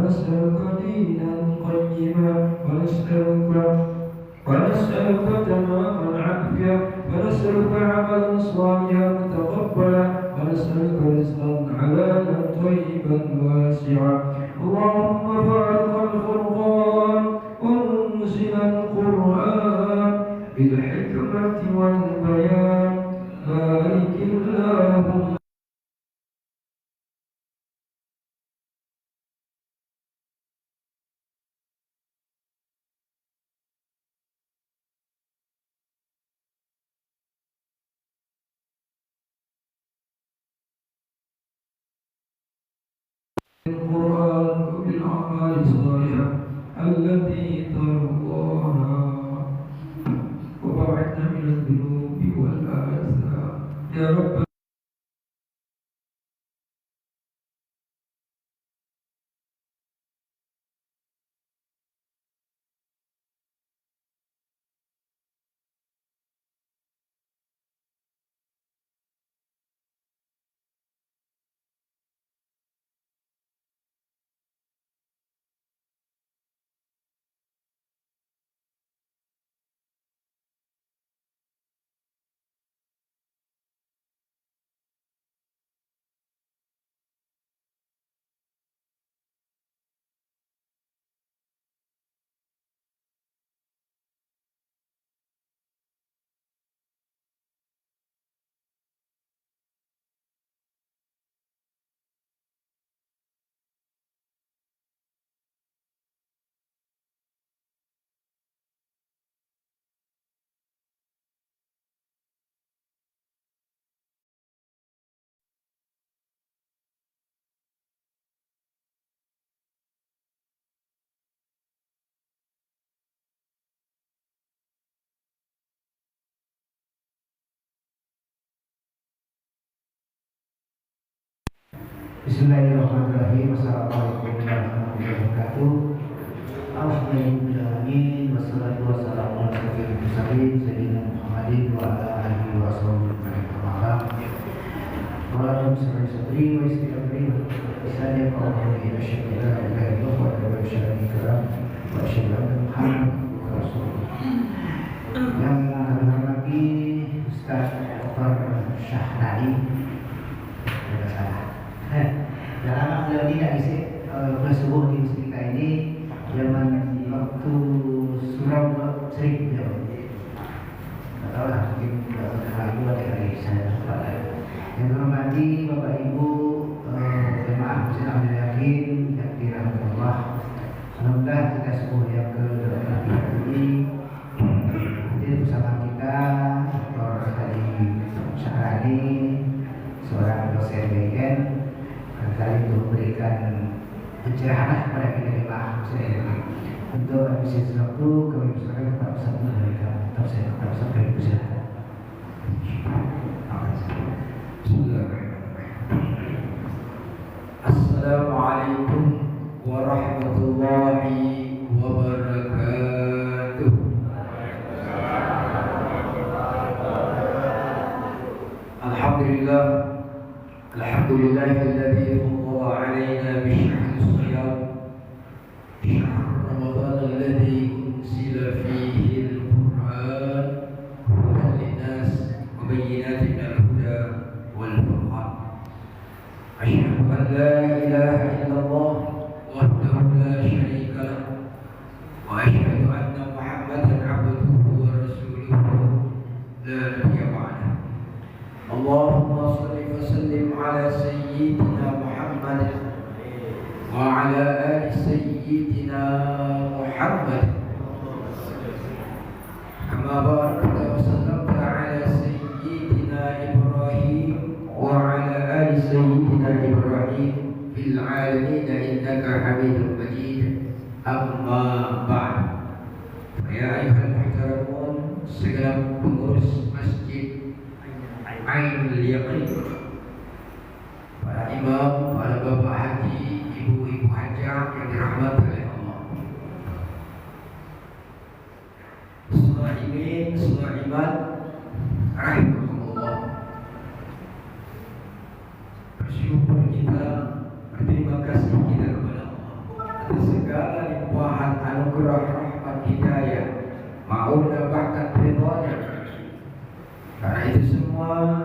ونسألك دينا قيما ونسألك تمام العافية ونسألك عملا صالحا متقبلا ونسألك رزقا حلالا طيبا واسعا اللهم فارق الفرقان ومنزل القرآن بالحكمة والبيان بارك اللهم القرآن وبالأعمال الصالحة التي ترضاها وبعدنا من الذنوب والآثام يا رب. Bismillahirrahmanirrahim. Assalamualaikum warahmatullahi wabarakatuh. Alhamdulillahirrahmanirrahim. Wassalatu wassalamu ala sayyidil mursalin sayyidina Muhammadin wa ala alihi wa sahbihi wa sallam. Wa ala sadri wa istighfari wa isani qawmi asyhadu an la ilaha illallah wa asyhadu anna Muhammadan rasulullah. Yang kami hormati Ustaz Dr. Syahnadi. Tidak salah. Dan anak beliau tidak isi bersubuh di masjid kita ini zaman waktu surau sering beliau. Tak tahu lah, mungkin lagi ada dari saya lupa. Yang hormati Bapak Ibu jemaah muslim ahli yakin yang dirahmati Allah. Semoga kita subuh yang ke-8 ini hadir bersama kita Dr. Hadi Syahrani, seorang dosen BIN, kali untuk memberikan pencerahan kepada kita jemaah muslim. Untuk habis waktu kami persilakan Pak Ustaz memberikan tafsir. Pak Ustaz kami persilakan. Assalamualaikum warahmatullahi wabarakatuh. Alhamdulillah. Alhamdulillahilladzi fadhala 'alaina bisyahri shiyam syahr Ramadan alladzi unzila fihi al-Qur'an hudan lin-nas wa bayyinatin minal huda wal furqan. Asyhadu an la ilaha illallah wahdahu la syarika lahu wa asyhadu anna Muhammadan 'abduhu wa rasuluhu la nabiyya ba'dahu. Allahumma shalli wa sallim ala sayyidina Muhammad wa ala ali sayyidina Muhammad kama barakta wa sallamta ala sayyidina Ibrahim wa ala ali sayyidina Ibrahim fil alamin innaka Hamidum Majid. Amma ba'd. Ya ayyuhal muhtaramun, segala pengurus masjid Ainul Yaqin, para imam, para bapak haji, ibu-ibu hajah yang dirahmati oleh Allah, semua imin, semua iman, rahimahullah. Bersyukur kita, berterima kasih kita kepada Allah semua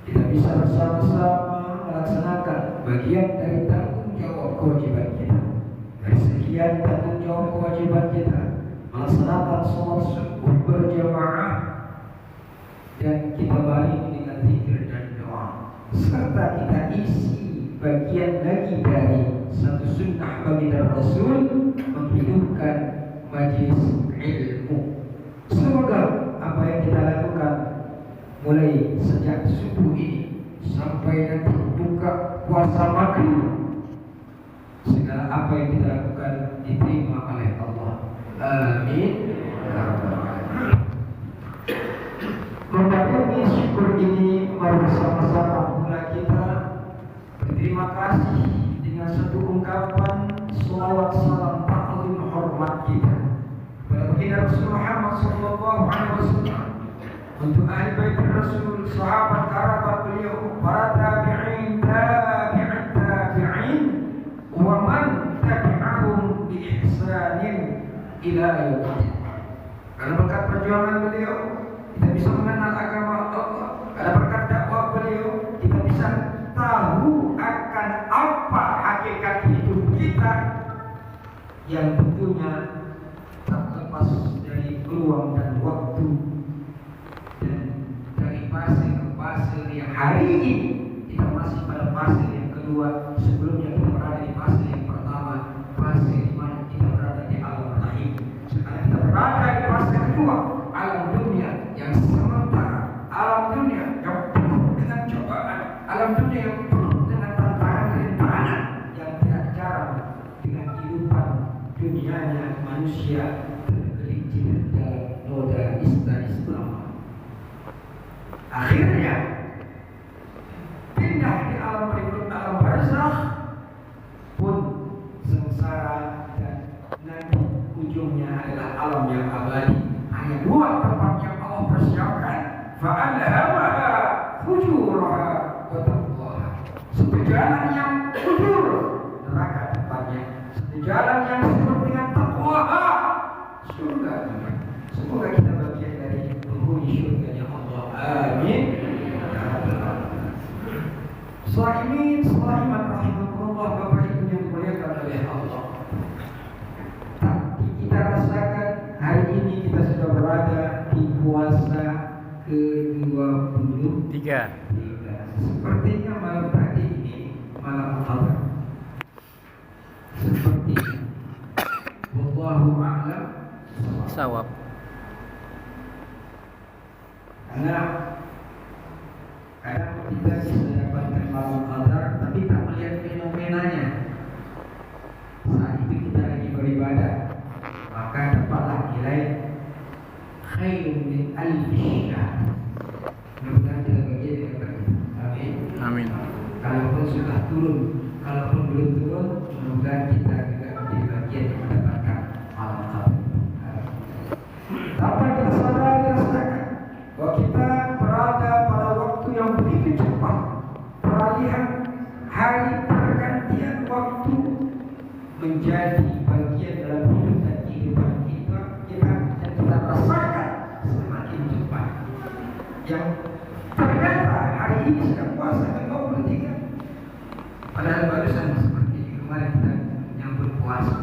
kita bisa bersama-sama melaksanakan bagian dari tanggung jawab kewajiban kita. Dari sekian tanggung jawab kewajiban kita, melaksanakan sholat subuh berjamaah dan kita balik dengan zikir dan doa, serta kita isi bagian lagi dari satu sunnah baginda Rasul menghidupkan majlis ilmu. Semoga apa yang kita lakukan mulai sejak subuh ini sampai nanti buka puasa maghrib, segala apa yang kita lakukan diterima oleh Allah. Amin. Membayangi syukur ini, mari bersama-sama mulai kita berterima kasih dengan satu ungkapan salawat salam ta'zim hormat kita kepada baginda Rasul Muhammad sallallahu alaihi wasallam, untuk ahli bait Rasul, sahabat kerabat beliau, para tabi'in, tabi'in, wa man tabi'ahum bi ihsanin ila yaumil. Karena berkat perjuangan beliau kita bisa mengenal agama Allah. Karena berkat dakwah beliau kita bisa tahu akan apa hakikat hidup kita yang tentunya tak lepas dari peluang dan waktu, dan dari fase ke fase yang hari ini kita masih pada fase yang kedua. Sebelumnya kita berada di fase yang pertama, fase di mana kita berada di alam rahim. Sekarang kita berada di fase kedua, alam dunia yang sementara, alam dunia yang penuh dengan cobaan, alam dunia yang penuh dengan tantangan-rintangan yang tidak jarang dengan kehidupan dunianya manusia tergelincir dalam noda Islam. Akhirnya pindah di alam berikut, alam barzakh pun sengsara, dan nanti ujungnya adalah alam yang abadi. Hanya dua tempat yang Allah persiapkan, fa'alhamaha fujuraha wa taqwaha. Satu jalan yang fujur, neraka tempatnya. Satu jalan yang penuh dengan taqwaha, surga. Semoga kita bagian dari penghuni surganya Allah. Amin. Setelah iman rahimahullah, Bapak Ibu yang dimuliakan oleh Allah, tapi kita rasakan hari ini kita sudah berada di puasa ke-23. Sepertinya malam tadi ini malam Qadar. Sepertinya. Wallahu a'lam Sawab. Karena kadang kita bisa dapatkan malam Qadar tapi tak melihat fenomenanya. Saat itu kita lagi beribadah, maka dapatlah nilai khairun min alfi syahr. Mudah-mudahan kita bagian dengan baik. Amin. Amin. Kalaupun sudah turun, kalaupun belum turun, mudah-mudahan kita juga menjadi bagian yang mendapatkan malam Qadar. Dapat kita sadari rasakan bahwa kita berada pada waktu yang begitu cepat, peralihan hari, pergantian waktu menjadi bagian dalam hidup dan kehidupan kita dan kita rasakan semakin cepat. Yang ternyata hari ini sedang puasa ke-23, padahal barusan seperti kemarin kita menyambut puasa.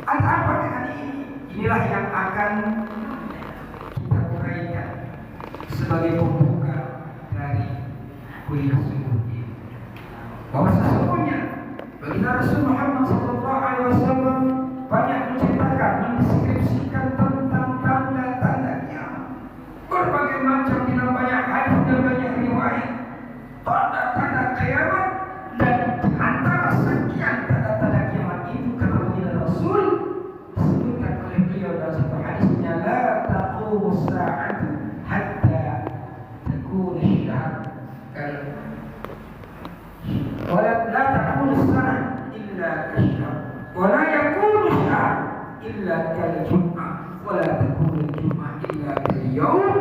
Ada apa dengan ini? Inilah yang akan kita uraikan sebagai pembuka dari kuliah subuh ini, bahwa sesungguhnya baginda Rasul Muhammad SAW banyak menceritakan, mendeskripsikan tentang tanda-tanda kiamat. Berbagai macam tidak banyak hadis dan banyak riwayat tanda-tanda kiamat, dan di antara sekian tanda-tanda kiamat itu kata baginda Rasul disebutkan oleh beliau dalam satu hadisnya, la taqumu sa'atu hatta takun syahr wala la takun sana illa kasyahr wala yakun syahr illa kal jum'ah wala takun jum'ah illa kal yawm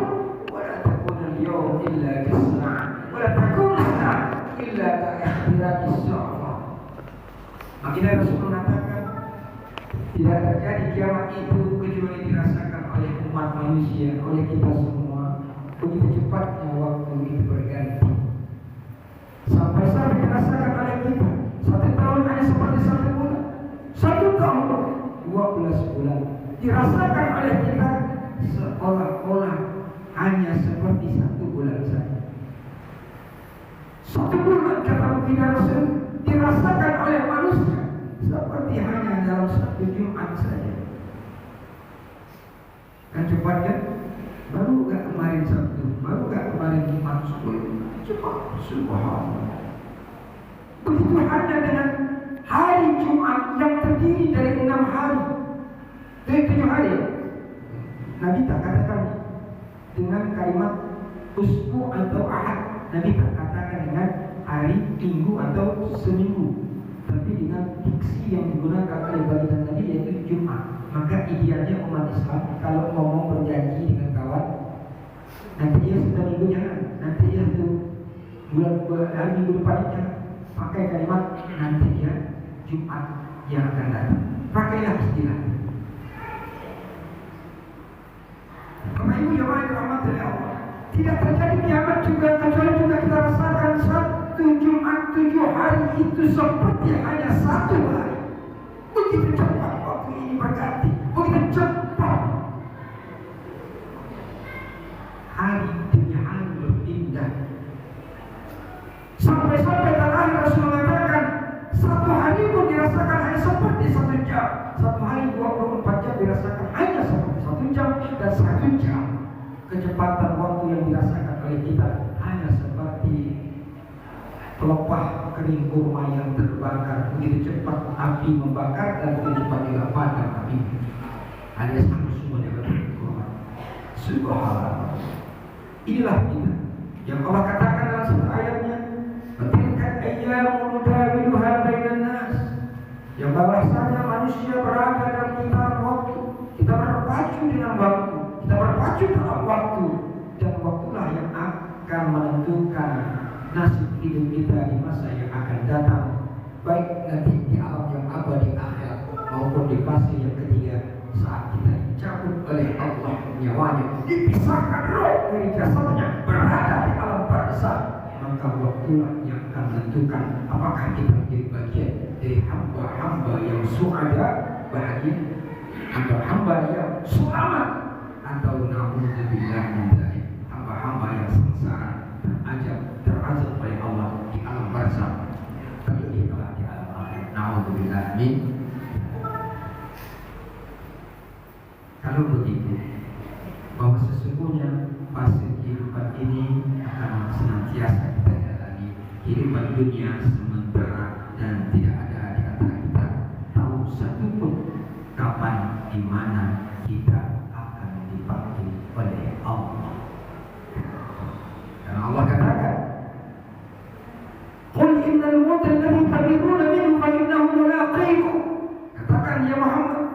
wala takun al yawm illa kas sa'ah wala takun sa'ah illa ka ihtiraqis su'fa. Baginda Rasul mengatakan tidak terjadi kiamat itu kecuali dirasakan oleh umat manusia, oleh kita semua begitu cepatnya waktu itu berganti. Sampai-sampai dirasakan oleh kita 1 tahun hanya seperti 1 bulan, 1 tahun 12 bulan dirasakan oleh kita seolah-olah hanya seperti 1 bulan saja. 1 bulan kata kita Rasul dirasakan oleh manusia seperti hanya dalam 1 Jumat saja. Kan cepat kan? Baru gak kemarin Sabtu, baru gak kemarin Jumat, cepat, subhanallah. Begitu hanya dengan hari Jumat yang terdiri dari 6 hari, dari 7 hari. Nabi tak katakan dengan kalimat usbu atau ahad, Nabi tak katakan dengan hari Minggu atau seminggu, tapi dengan diksi yang digunakan oleh baginda Nabi yaitu Jumat. Maka idealnya umat Islam kalau ngomong berjanji dengan kawan, nanti ya sudah minggu jangan, nanti ya itu hari minggu depan jangan, pakai kalimat nanti ya Jumat yang akan datang. Pakailah istilah. Bapak Ibu jemaah dirahmati oleh Allah, tidak terjadi kiamat juga kecuali juga kita rasakan 1 Jumat 7 hari itu seperti hanya 1 hari. Begitu cepat waktu ini berganti, begitu cepat hari demi hari berpindah. Sampai-sampai terakhir Rasul mengatakan 1 hari pun dirasakan hanya seperti 1 jam. 1 hari 24 jam dirasakan hanya seperti 1 jam, dan 1 jam kecepatan waktu yang dirasakan oleh kita hanya seperti pelepah kering kurma yang terbakar. Begitu cepat api membakar dan begitu cepat juga padam api. Hanya sama semua dengan kurma. Subhanallah. Inilah kita yang Allah katakan dalam satu ayatnya, "Tilka ayyamu nudawiluha bainan nas." Yang bahwasanya manusia berada dalam lingkaran waktu. Kita berpacu dengan waktu, kita berpacu dalam waktu, dan waktulah yang akan menentukan nasib hidup kita di masa yang akan datang, baik nanti di alam yang abadi akhirat maupun di fase yang ketiga saat kita dicabut oleh Allah nyawanya, dipisahkan roh dari jasadnya, berada di alam barzah. Maka waktulah yang akan menentukan apakah kita menjadi bagian dari hamba-hamba yang suada, bahagia, atau hamba yang selamat, atau na'udzubillah min dzalik, hamba-hamba yang sengsara, terazab oleh Allah di alam barzah, tapi itulah di alam akhirat. Na'udzubillah min. Kalau begitu, bahwa sesungguhnya fase kehidupan ini akan senantiasa kita jalani, kehidupan dunia sementara, dan tidak ada di antara kita tahu satupun kapan, di mana kita akan dipanggil oleh Allah. Karena Allah katakan, "Qul innal mauta alladhi tafirruna minhu fa innahu mulaqikum." Katakan ya Muhammad,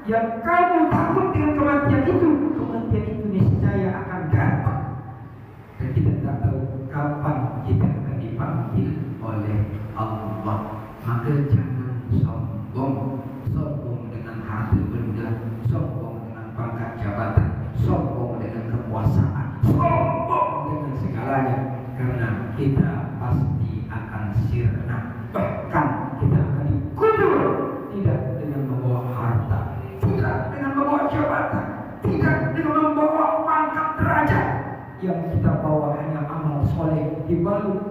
yang kamu takut dengan kematian itu niscaya akan datang. Dan kita tidak tahu kapan kita akan dipanggil oleh Allah. Maka jangan sombong dengan harta benda, sombong dengan pangkat jabatan, sombong dengan kekuasaan, sombong dengan segalanya, karena kita pasti akan sirna. Bahkan kita akan dikubur tidak dengan membawa harta, tidak dengan membawa jabatan, tidak dengan membawa pangkat derajat. Yang kita bawa hanya amal soleh dibalut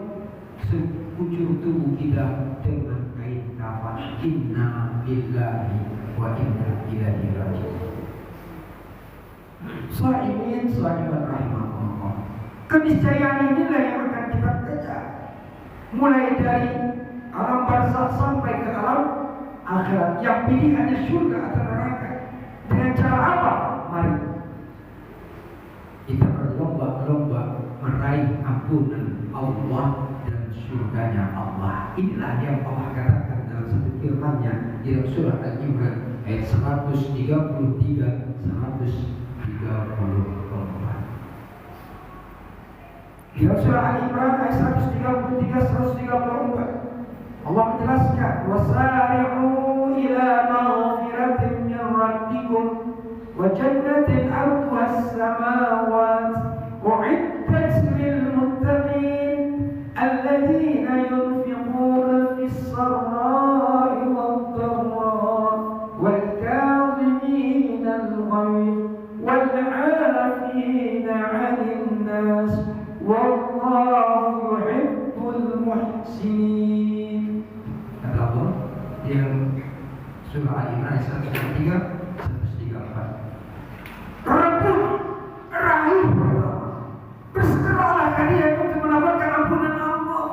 sekujur tubuh kita dengan kain kafan. Inna lillahi wa inna ilaihi raji'un. Shaimin rahimahullah. Keniscayaan inilah yang akan kita kejar, mulai dari alam barzakh sampai ke alam akhirat, yang pilihannya surga atau neraka. Dengan cara apa? Mari kita berlomba-lomba meraih ampunan Allah dan surganya Allah. Inilah yang Allah katakan dalam satu firman-Nya di dalam surah Al-Imran ayat 133 134. Di dalam surah Al-Imran ayat 133 134 Allah menjelaskan, "Wasari'u ila maghfiratin min rabbikum wa jannatin 'arduha as-samawati u'iddat dalam surah Al-Imran 103, 134. Rebut, raih, bersegeralah kalian untuk mendapatkan ampunan Allah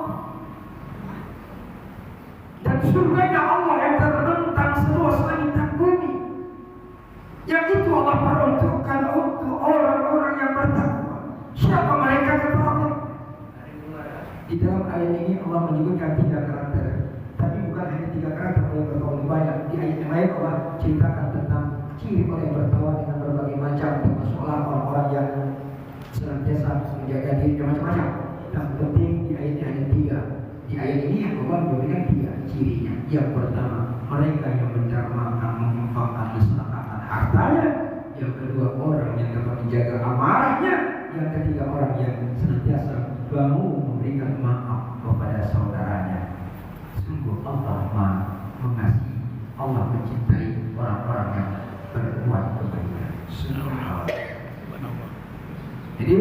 dan surganya Allah yang terbentang seluas langit dan bumi. Yang itu Allah peruntukkan untuk orang-orang yang bertakwa. Siapa mereka kata Allah? Di dalam ayat ini Allah menyebutkan 3 karakter. Tapi bukan hanya 3 karakter yang bertawa banyak. Di ayat yang lain Allah ceritakan tentang ciri orang yang bertawa dengan berbagai macam, termasuklah orang-orang yang senantiasa menjaga dirinya macam-macam. Yang penting di ayat ini hanya 3. Di ayat ini yang Allah memberikan 3 cirinya. Yang pertama, mereka yang mendermakan menginfakkan kesedekahkan hartanya. Yang kedua, orang yang dapat menjaga amarahnya. Yang ketiga, orang yang senantiasa mau memberikan maaf kepada saudaranya. Sungguh Allah mengasihi, Allah mencintai orang-orang yang berbuat kebaikan. Jadi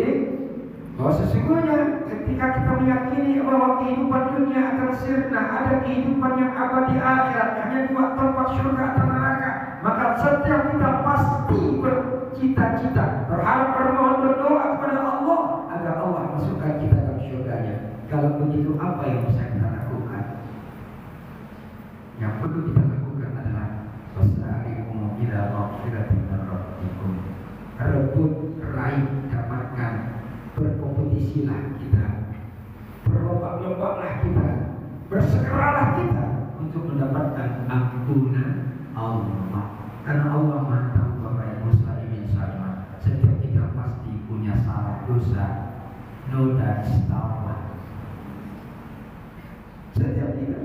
bahwa sesungguhnya ketika kita meyakini bahwa kehidupan dunia akan sirna, ada kehidupan yang abadi akhirat, hanya 2 tempat, surga atau neraka, maka setiap kita pasti bercita-cita, berharap, bermohon, berdoa kepada Allah agar Allah masukkan kita dalam surganya. Kalau begitu, apa yang bisa kita lakukan? Yang perlu kita lakukan adalah wasari'u ila maghfiratin min rabbikum. Rebut, raih, dapatkan, berkompetisilah kita, berlomba-lombalah kita, bersegeralah kita untuk mendapatkan ampunan Allah. Karena Allah Maha Tahu Bapak Ibu muslimin salimah, setiap kita pasti punya salah, dosa, noda, istighfar. Setiap kita,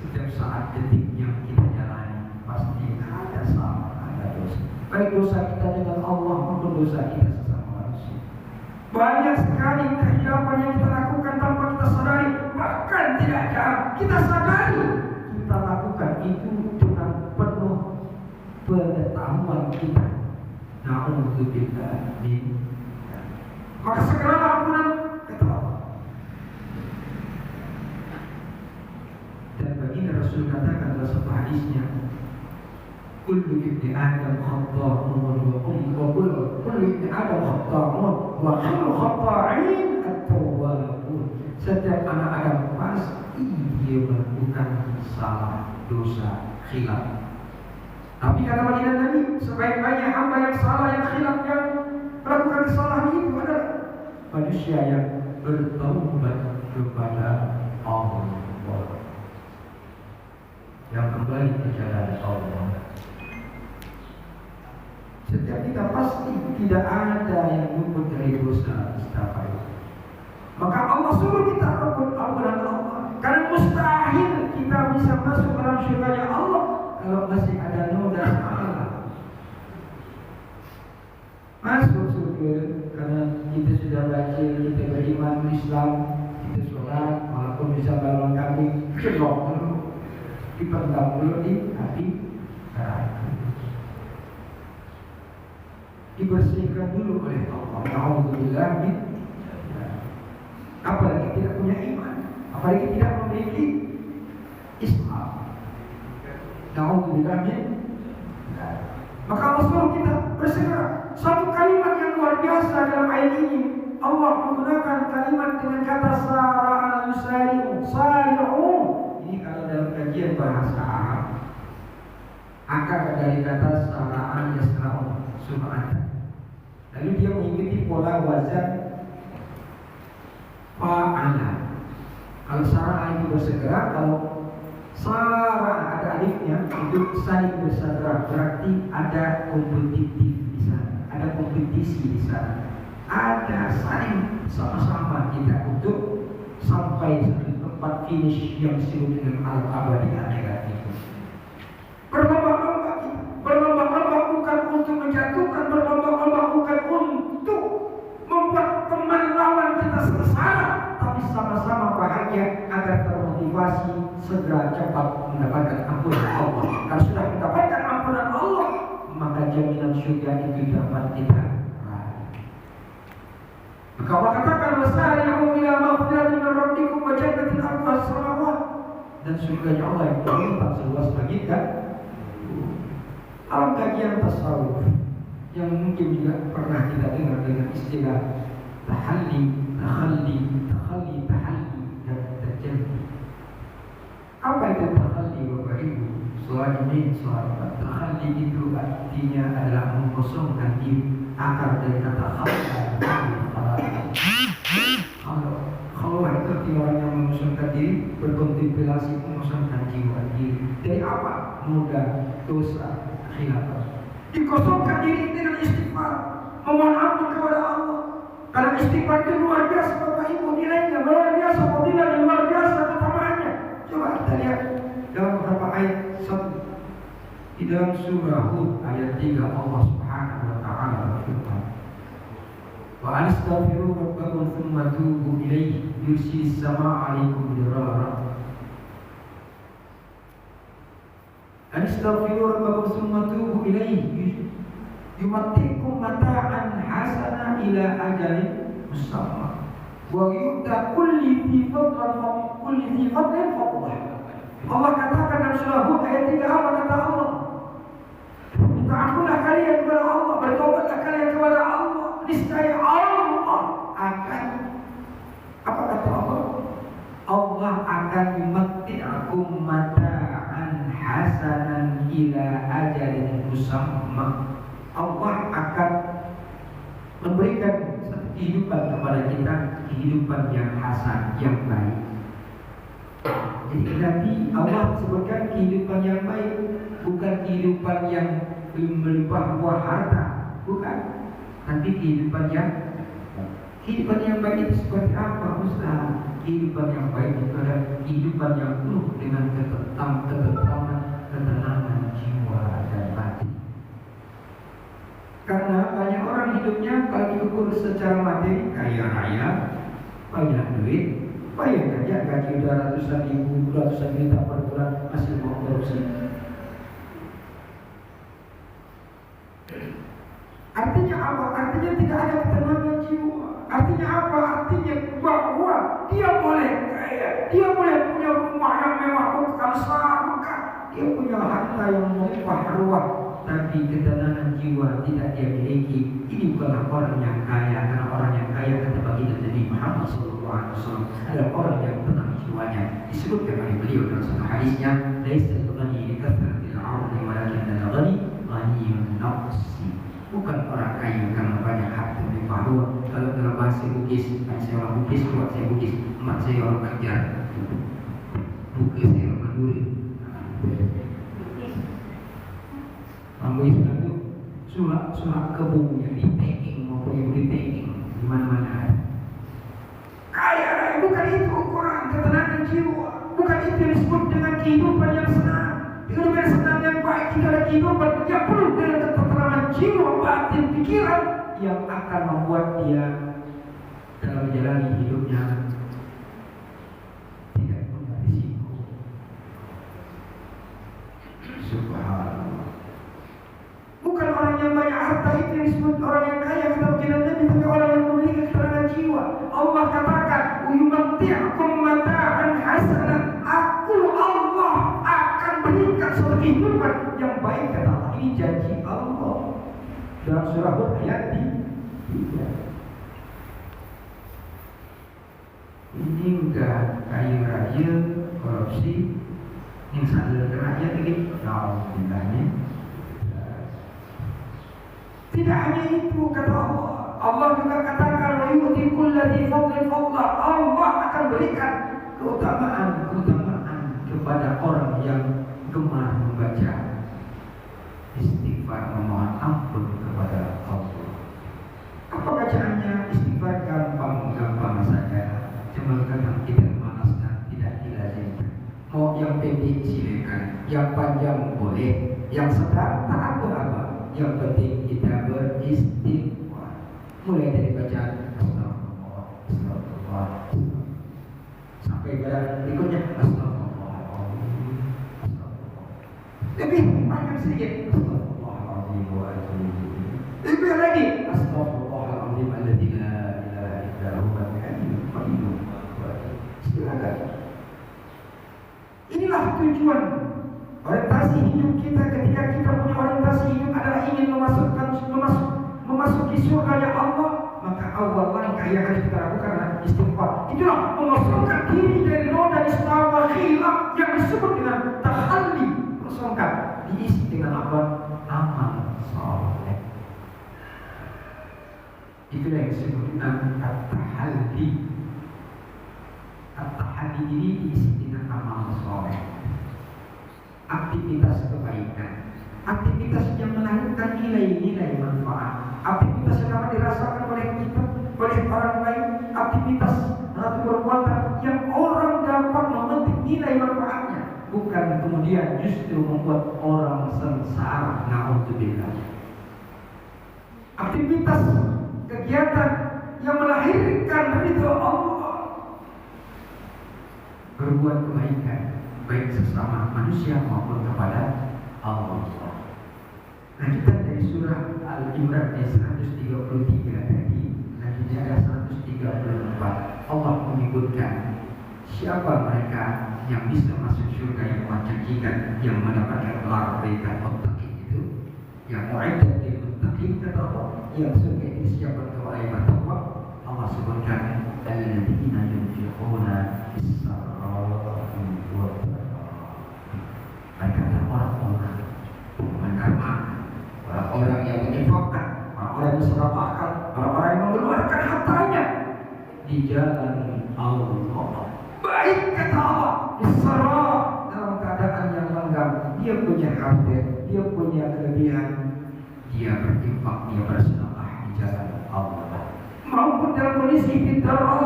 setiap saat detik yang kita jalani pasti ada salah, ada dosa. Baik dosa kita dengan Allah maupun dosa kita sesama manusia. Banyak sekali kehilapan yang kita lakukan tanpa kita sadari, bahkan tidak jarang kita sadari kita lakukan itu dengan penuh pengetahuan kita. Na'udzubillah min. Maka segeralah ampunan kata Allah. Dan baginda Rasul katakan dalam satu hadisnya, kullu ibni Adam khata'un wa kullu ibni Adam khata'un wa kullu khata'in at-tawwabun. Setiap anak Adam pasti dia melakukan salah, dosa, khilaf. Tapi kata baginda Nabi, sebaik-baiknya hamba yang salah, yang khilaf, yang melakukan kesalahan itu adalah manusia yang bertaubat kepada Allah, yang kembali ke jalan Allah. Setiap kita pasti tidak ada yang luput dari dosa istighfar. Maka Allah suruh kita rebut ampunan Allah. Karena mustahil kita bisa masuk dalam surganya Allah kalau masih ada noda salah. Masuk surga karena kita sudah baca, kita beriman Islam, kita sholat, walaupun bisa balon kaki, celok dulu, dipendam dulu di hati, dibersihkan dulu oleh Allah. Alhamdulillah. Apalagi tidak punya iman, apalagi tidak memiliki Islam. Alhamdulillah. Maka Allah suruh kita bersegera. Satu kalimat yang luar biasa dalam ayat ini, Allah menggunakan kalimat dengan kata sara'a yusari'u, sari'u. Ini kalau dalam kajian bahasa Arab, akar dari kata sara'a yasra'u, sur'atan. Lalu dia mengikuti pola wazan fa'ala. Kalau sara'a itu bersegera, kalau sara'a ada alifnya, itu saling bersegera, berarti ada kompetitif di sana, ada kompetisi di sana, ada saling sama-sama kita untuk sampai satu tempat finish yang disebut dengan al-abadi akhirat itu. Berlomba-lomba kita, berlomba-lomba bukan untuk menjatuhkan, berlomba-lomba bukan untuk membuat teman lawan kita sengsara, tapi sama-sama bahagia agar termotivasi segera cepat mendapatkan ampunan Allah. Kalau sudah mendapatkan ampunan Allah, maka jaminan surga itu dapat kita raih. Maka Allah katakan wasari'u ila maghfiratin min rabbikum wa jannatin 'arduha as-samawati dan surganya Allah yang terbentang seluas langit kan. Alam kajian tasawuf yang mungkin juga pernah kita dengar dengan istilah tahalli, tahalli dan tajalli. Apa itu tahalli Bapak Ibu? Soal ini soal tahalli itu artinya adalah mengosongkan diri, akar dari kata kalau itu arti orang yang mengosongkan diri, berkontemplasi, mengosongkan jiwa diri dari apa? Noda, dosa, khilafah. Dikosongkan diri dengan istighfar, memohon ampun kepada Allah. Karena istighfar itu luar biasa Bapak Ibu, nilainya luar biasa, fadilahnya luar biasa, keutamaannya. Coba kita lihat dalam beberapa ayat. Satu, di dalam surah Hud ayat 3 Allah Subhanahu wa taala berfirman, wa astaghfiru rabbakum tsumma tubu ilaihi yursilis samaa'a 'alaikum midrara. Astaghfiru rabbakum tsumma tubu ilaihi yumatti'kum mata'an hasana ila ajalin musamma wa yu'ta kulli dhi fadlin fadlah. Allah katakan dalam surah Hud ayat 3 apa kata Allah? Minta ampunlah kalian kepada Allah, bertobatlah kalian kepada Allah, niscaya Allah akan, apa kata Allah? Allah akan yumatti'akum mata'an hasanan ila ajalin musamma. Allah akan memberikan satu kehidupan kepada kita, kehidupan yang hasan, yang baik. Jadi Nabi Allah sebutkan kehidupan yang baik, bukan kehidupan yang melimpah ruah harta, bukan. Tapi kehidupan yang baik itu seperti apa Ustaz? Kehidupan yang baik itu adalah kehidupan yang penuh dengan ketenangan jiwa dan hati. Karena banyak orang hidupnya kalau diukur secara materi, kaya raya, banyak duit, bayar saja gaji 200-an ribu, 200-an juta per bulan, masih mau korupsi. Artinya apa? Artinya tidak ada ketenangan jiwa. Artinya apa? Artinya bahwa dia boleh kaya, dia boleh punya rumah yang mewah, bukan bukan. Dia punya harta yang melimpah ruah, tapi ketenangan jiwa tidak dia miliki. Ini bukanlah orang yang kaya, karena orang yang kaya kata baginda Nabi Muhammad SAW adalah orang yang tenang jiwanya. Disebutkan oleh beliau dalam satu hadisnya, laisa al-ghani li kathratil 'ardi walakin al-ghani ghaniyun nafsi. Bukan orang kaya karena banyak harta melimpah ruah. Kalau dalam bahasa Bugis, saya orang Bugis, buat saya Bugis, emak saya orang Banjar, Bugis saya orang Madura. Kamu itu surat kebun yang di-tagging maupun yang di-tagging di mana-mana. Kaya raya bukan itu ukuran ketenangan jiwa, bukan itu yang disebut dengan kehidupan yang senang. Kehidupan yang senang yang baik itu adalah kehidupan yang penuh dengan ketenangan jiwa, batin, pikiran yang akan membuat dia dalam menjalani hidupnya tidak punya risiko. Subhanallah. Bukan orang yang banyak harta itu yang disebut orang yang kaya kata baginda Nabi, tapi orang yang memiliki ketenangan jiwa. Allah katakan, "Yumatti'ukum mata'an hasanan." Aku Allah akan berikan suatu kehidupan yang baik kata Allah. Ini janji Allah dalam surah Hud ayat 3. Ini udah kaya raya, korupsi, yang sadar rakyat ini, alhamdulillahnya. Tidak hanya itu kata Allah. Allah juga katakan, wa yu'ti kulli fadlin fadlah. Allah akan berikan keutamaan kepada orang yang gemar membaca istighfar, memohon ampun kepada Allah. Apa bacaannya? Istighfar gampang saja. Cuma kadang kita malas dan tidak dilazimkan. Mau yang pendek silakan, yang panjang boleh, yang sedang tak apa-apa. Yang penting kita beristighfar. Mulai dari bacaan astagfirullah, astagfirullah, sampai pada berikutnya astagfirullahaladzim, astagfirullah. Lebih panjang sedikit astagfirullahaladzim wa atubu ilaih. Lebih lagi astagfirullahaladzim alladzi la ilaha illa huwal hayyul qayyum. Silakan. Inilah tujuan orientasi hidup kita. Ketika kita punya orientasi hidup adalah ingin memasuki surga Allah, maka awal langkah yang harus kita lakukan adalah istighfar. Itulah mengosongkan diri dari noda istighfar khilaf yang disebut dengan tahalli. Kosongkan, diisi dengan apa? Amal saleh. Itulah yang disebut dengan at-tahalli. At-tahalli ini diisi dengan amal saleh, aktivitas kebaikan, aktivitas yang melahirkan nilai-nilai manfaat, aktivitas yang dapat dirasakan oleh kita, oleh orang lain, aktivitas atau perbuatan yang orang dapat memetik nilai manfaatnya, bukan kemudian justru membuat orang sengsara. Na'udzubillah. Aktivitas kegiatan yang melahirkan ridho Allah, berbuat kebaikan baik sesama manusia maupun kepada Allah. Nah, kita dari surah Al-Imran 133 tadi, lanjutnya ada 134. Allah menyebutkan siapa mereka yang bisa masuk surga yang menjanjikan, yang mendapatkan gelar kebaikan muttaqin itu, yang mu'iddat lil muttaqin, kata Allah, yang surga itu siapa kepada yang bertakwa. Allah sebutkan alladzina yunfiquna fis-sarra'i wad-dharra'i. Mereka adalah orang-orang menerima, orang-orang yang menyinfakkan, orang-orang yang mensedekahkan, orang-orang yang mengeluarkan hartanya di jalan Allah. Baik kata Allah, fis-sarra', dalam keadaan yang lengkap, dia punya harta, dia punya kelebihan, dia berinfak, dia bersedekah di jalan Allah. Maupun dalam kondisi bid'ah,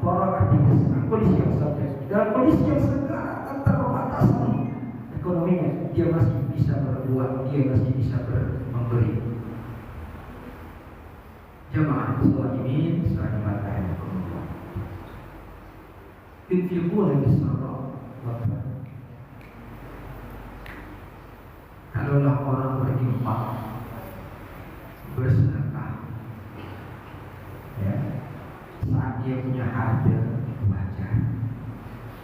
artinya kondisi yang sakit, dalam kondisi yang segala keterbatasan ekonominya, dia masih bisa berbuat, dia masih bisa memberi. Jamaah muslimin sekalian rahimakumullah. Infiquna bis-sarra' wad-dharra. Kalaulah orang berinfak, bersedekah, ya, saat dia punya harta wajar.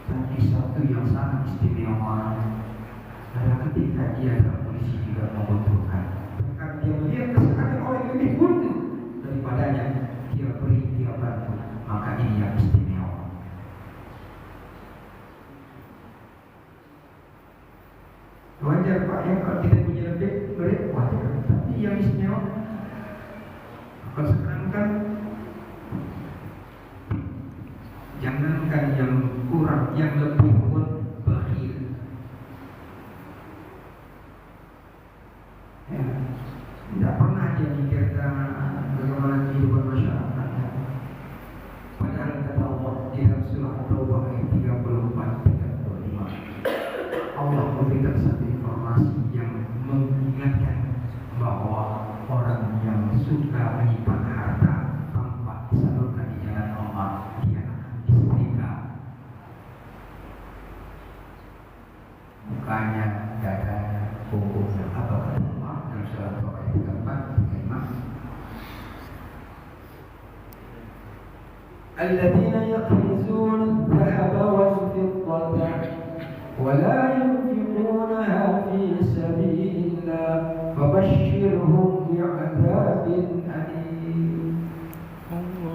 Tapi satu yang sangat istimewa adalah ketika dia dalam kondisi juga membutuhkan. Karena dia melihat kesenangan orang yang lebih butuh daripadanya, dia beri, dia bantu. Maka ini yang istimewa. Wajar Pak ya, kalau kita punya lebih beri, wajar. Tapi yang istimewa, kalau sekarang kan jangankan yang kurang, yang lebih pun bakhil. Ya, tidak pernah dia mikirkan bagaimana kehidupan masyarakatnya. Padahal kata Allah di dalam surah At-Taubah ayat 34-35, Allah memberikan satu informasi yang mengingatkan bahwa orang yang suka menyimpan harta tanpa disalurkan di jalan Allah, dia akan disetrika. Mukanya, dadanya, punggungnya. Apa kata Allah dalam surah At-Taubah ayat 34-35? Alladzina yakhnizuna adh-dhahaba wal-fiddata wa la yunfiqunaha fi sabilillah fabashshirhum bi'adzabin alim.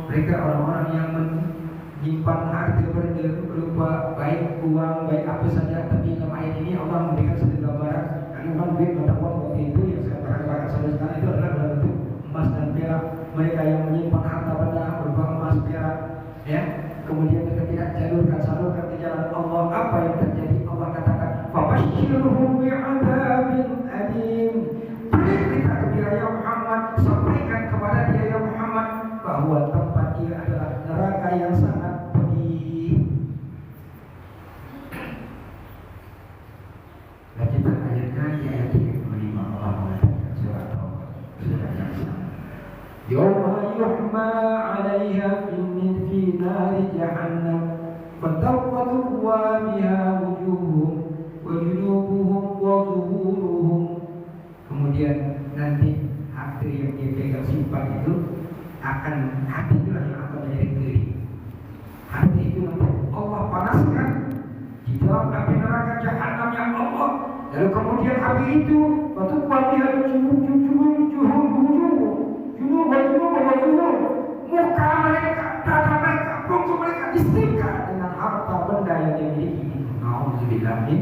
Mereka orang-orang yang menyimpan harta berupa baik uang, baik apa saja. Tapi dalam ayat ini Allah memberikan satu gambaran. Karena memang duit mata uang waktu itu yang saya perhatikan sampai sekarang itu adalah dalam bentuk emas dan perak. Mereka yang menyimpan harta benda berupa emas, perak, ya, kemudian mereka tidak salurkan ke jalan Allah. Apa yang terjadi? Allah katakan, fabashshirhum bi'adzabin alim. Beri berita gembira ya Muhammad, sampaikan kepada dia ya Muhammad bahwa tempat dia adalah neraka yang sangat pedih. Lanjutkan ayatnya di ayat 35 Allah mengatakan surah Taubah surah yang sama. Yawma yuhma 'alaiha fi nari jahannam fatawqatu biha wujuhum wa junubuhum wa zuhuruhum. Kemudian nanti hati yang dia pegang simpan itu akan, hati itulah yang akan menjadi kering. Hati itu nanti Allah panaskan di dalam api neraka. Lalu kemudian api itu bertukar dia muka mereka, dada mereka, punggung mereka disetrika dengan harta benda yang dia miliki. Nauzubillah min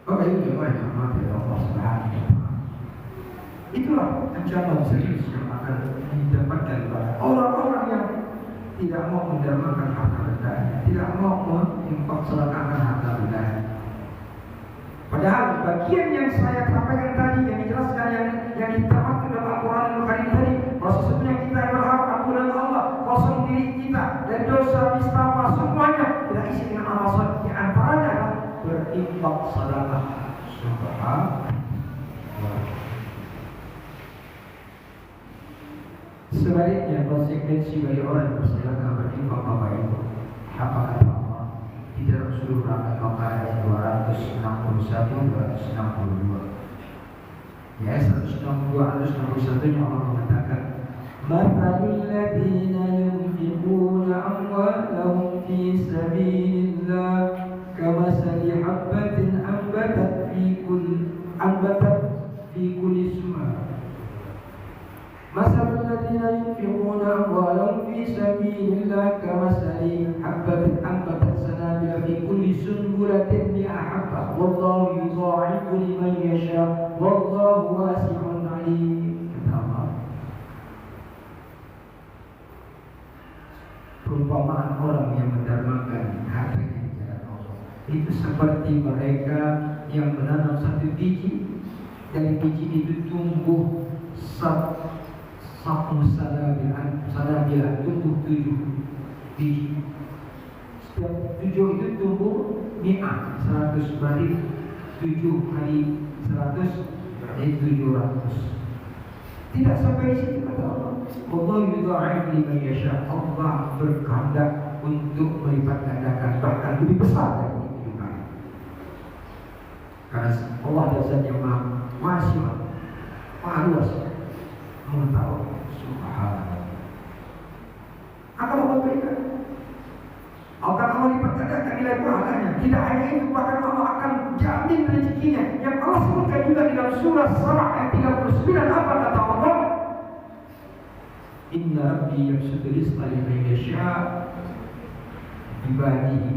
Bapak Ibu yang dirahmati Allah Subhanahu wa taala. Itulah ancaman serius yang akan didapatkan oleh orang-orang yang tidak mau mendermakan harta bendanya, tidak mau menginfakselakakan harta bendanya. Padahal bagian yang saya sampaikan tadi, yang dijelaskan, yang diterangkan dalam Al-Quran Al-Karim tadi, bahwa sesungguhnya kita yang berharap ampunan Allah, kosong diri kita dan dosa, nistapa, semuanya tidak isi dengan alasan. Di antaranya adalah berinfak sedekah. Subhanallah. Sebaliknya konsekuensi bagi orang yang bersedekah berinfak Bapak Ibu, apa kata Allah di dalam surah Al-Baqarah 261 262. Ya, 162 161 Allah mengatakan, "Mathalul ladzina yunfiquna amwalahum fi sabilillah kamathali habbatin anbatat fi kulli summa." مثل الذين ينفقون أموالهم في سبيل الله كمثل حبة أنبتت سنابل في كل سنبلة 100 حبة والله يضاعف لمن يشاء والله واسع عليم. Perumpamaan orang yang mendermakan hartanya di jalan Allah itu seperti mereka yang menanam satu biji, dari biji itu tumbuh sanabil tumbuh 7 biji. Setiap 7 itu tumbuh 100, berarti 7 kali 100 jadi 700. Tidak sampai di situ kata Allah. Allah yudha'if liman yasha. Allah berkehendak untuk melipat gandakan bahkan lebih besar dari itu juga. Karena Allah adalah Zat yang Maha Wasi'ah, Maha luas, mengetahui. Subhanallah. Akan Allah berikan, akan Allah lipat gandakan nilai pahalanya. Tidak hanya itu, bahkan Allah akan jamin rezekinya. Yang Allah sebutkan juga di dalam surah Sarah ayat 39, apa kata Allah? Inna Rabbi yabsutu rizqa liman yasha ibadihi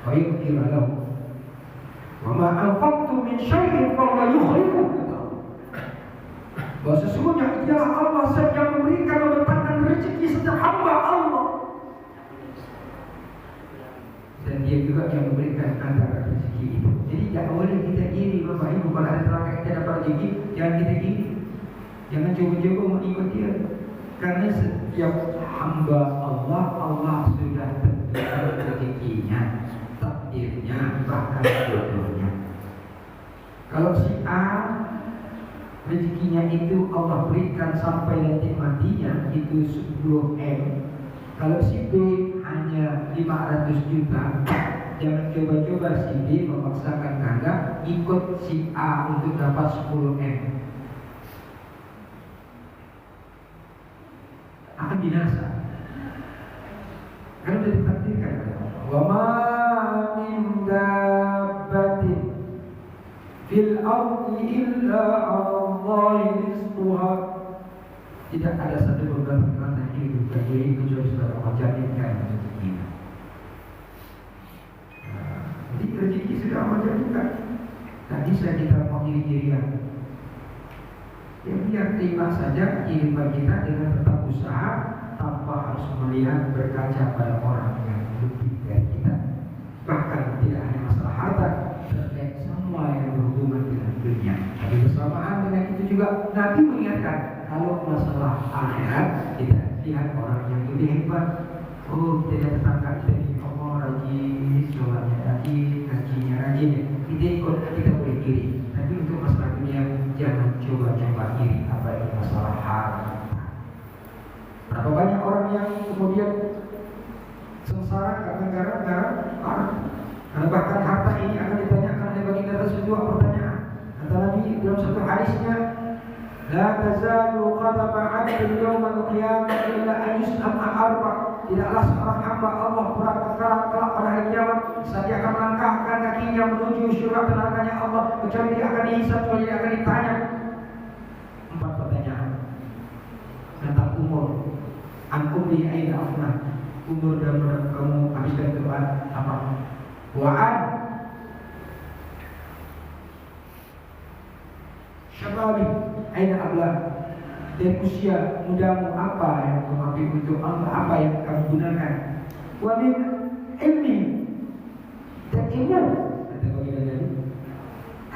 wa yaqdir lahu wa ma anfaqtum min syai'in fa huwa yukhlifu. Bahwa sesungguhnya ialah Allah saja yang memberikan, membentangkan rezeki setiap hamba Allah, dan Dia juga yang memberikan antara rezeki itu. Jadi jangan boleh kita iri Bapak Ibu. Kalau ada terangkan kita dapat rezeki, jangan kita iri. Jangan coba-coba mengikut dia. Karena setiap hamba Allah, Allah sudah tentukan rezekinya, takdirnya, bahkan jodohnya. Kalau si A rezekinya itu Allah berikan sampai nanti matinya itu 10 M. Kalau si B hanya 500 juta, jangan coba-coba si B memaksakan kehendak ikut si A untuk dapat 10 M. Akan binasa. Karena sudah ditakdirkan. Wa ma min dabbatin fil ardi illa 'ala Allahi rizquha. Tidak ada satu binatang yang hidup berdiri kecuali sudah Allah jadikan rezekinya. Jadi rezeki sudah Allah jadikan. Tak bisa kita mengiri-irian. Ya biar terima saja kiriman kita dengan tetap usaha tanpa harus melihat berkaca pada orang yang lebih dari kita. Bahkan tidak hanya masalah harta, terkait semua yang berhubungan dengan dunia. Tapi bersamaan dengan itu juga Nabi mengingatkan, kalau masalah akhirat kita lihat orang yang lebih hebat. Oh, tidak tetangga kita ini rajin, sholatnya rajin, hajinya rajin. Kita ikut, kita boleh kiri. Tapi untuk masalah dunia jangan coba-coba iri, apalagi masalah harta. Berapa banyak orang yang kemudian sengsara karena gara-gara harta. Karena bahkan harta ini akan ditanyakan oleh baginda Rasul dua pertanyaan. Kata Nabi dalam satu hadisnya, la tazalu qadama 'abdin yawmal qiyamah illa an yus'ala arba'. tidaklah seorang hamba Allah kelak pada hari kiamat saat dia akan melangkahkan kakinya menuju syurga tenaganya Allah, kecuali dia akan dihisab, kecuali dia akan ditanya 4 pertanyaan tentang umur. Antum di aina afnah, umur dan kamu habiskan tempat apa? Wa'an syababi aina ablah, dan usia mudamu apa yang kamu ambil untuk Allah, apa yang kamu gunakan. Wa min ilmi, dan ilmu kata baginda Nabi,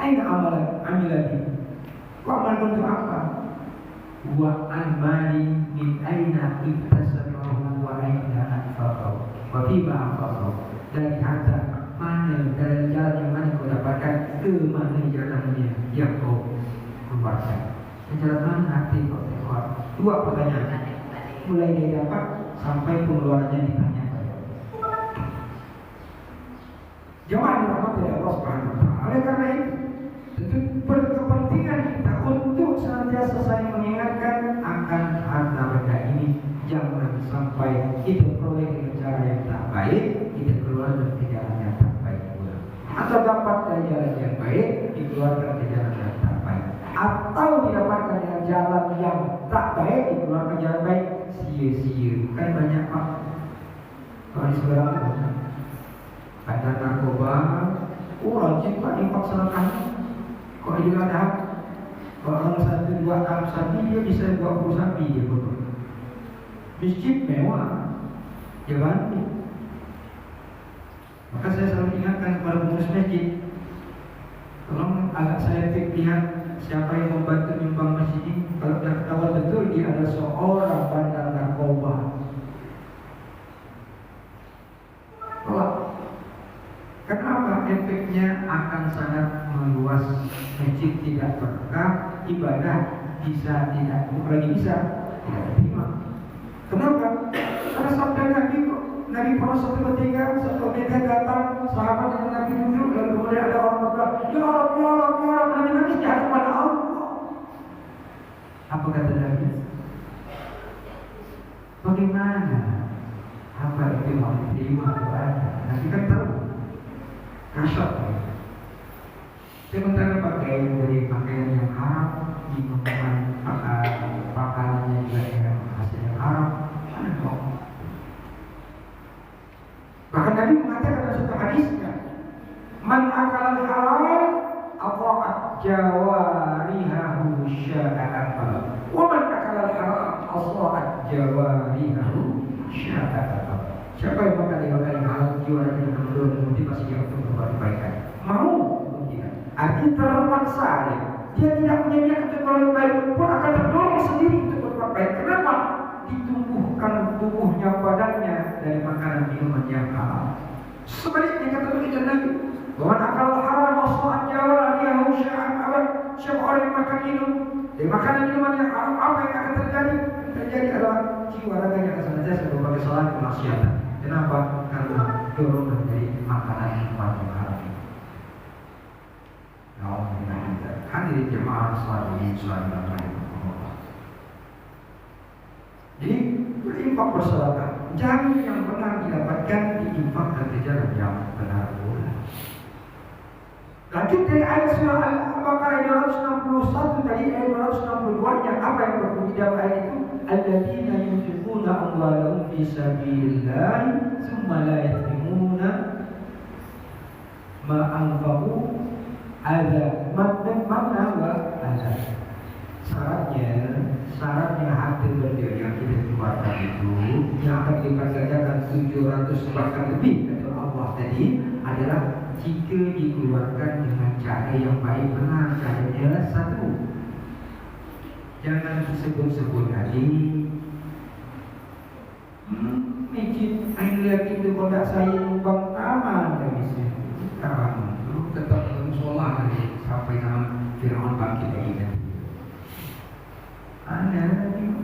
aina amilati, kau amal untuk apa? Wa an mali min aina iktasabahu wa aina anfaqahu wa fima anfaqahu, dari harta mana, dari jalan yang mana kau dapatkan, ke mana jalannya yang kau keluarkan, jalan mana hati kau keluar. 2 pertanyaan mulai dia dapat sampai pengeluarannya ditanya. Jemaah dirahmati oleh Allah Subhanahu wa taala. Oleh karena itu, tentu berkepentingan kita untuk senantiasa saling mengingatkan akan harta benda ini, jangan sampai kita peroleh dengan cara yang tak baik, kita keluar dari jalan yang tak baik pula. Atau dapat dari jalan yang baik, dikeluarkan ke jalan yang tak baik. Atau didapatkan dengan jalan yang tak baik, dikeluarkan jalan baik, sia-sia. Kan banyak pak kalau di seberang ada narkoba, rajin pak infak sedekah. Kok dia ada? Kalau orang 1-2 tahun sapi, dia bisa 20 sapi dia betul. Masjid mewah, ya kan? Maka saya selalu ingatkan kepada pengurus masjid, tolong agak saya lihat siapa yang membantu nyumbang masjid ini. Kalau dah ketahuan betul dia adalah seorang bandar narkoba. Kenapa? Efeknya akan sangat meluas, masjid tidak berkah, ibadah bisa tidak, lagi bisa tidak diterima. Kenapa? Karena sabda Nabi, Nabi pernah satu ketika satu ketika datang sahabat dengan Nabi duduk, lalu kemudian ada orang berkata, ya Allah, ya Allah, ya Allah, Nabi nangis di hadapan Allah. Apa kata Nabi? Bagaimana? Apa itu mau diterima kepada? Nabi kan tahu. Kasyaf. Sementara pakaian dari pakaian yang haram, dimakan pakannya juga dengan hasil yang haram, mana kok? Bahkan Nabi mengatakan dalam satu hadisnya, man akal halal aqa'at jawarihahu sya'a'at, wa man akal haram aqa'at jawarihahu sya'a'at. Siapa yang makan yang halal, jiwa dan mendorong motivasi dia untuk berbuat kebaikan. Mau tidak? Artinya terpaksa dia tidak punya niat untuk berbuat baik pun akan terdorong sendiri untuk berbuat baik. Kenapa? Ditumbuhkan tubuhnya badannya dari makanan minuman yang halal. Sebaliknya kata baginda Nabi, bahwa akal haram masalah jawa dia sya'an abad. Siapa orang yang makan minum dari makanan minuman yang haram, apa yang akan terjadi? Terjadi adalah jiwa raganya akan senantiasa berbagai kesalahan kemaksiatan. Kenapa? Karena dorongan dari makanan yang haram. Hadirin jemaah sekalian, jadi berinfak bersedekah, jangan yang benar didapatkan diinfakkan ke jalan yang benar pula. Lanjut dari ayat surah Al-Baqarah 261 tadi, ayat 262 yang apa yang berbunyi dalam ayat itu, alladzina yunfiquna amwalahum fi sabilillah tsumma la yatimuna ma anfaqu ada makna wa ada. Syaratnya harta benda yang kita keluarkan itu yang akan diperkerjakan 700 bahkan lebih kata Allah tadi adalah jika dikeluarkan dengan cara yang baik benar. Caranya satu, jangan sebut-sebut tadi masjid lihat itu kondak saya numpang taman dari sini sekarang lu tetap sholat lagi sampai nama Fir'aun bangkit lagi nanti. Ada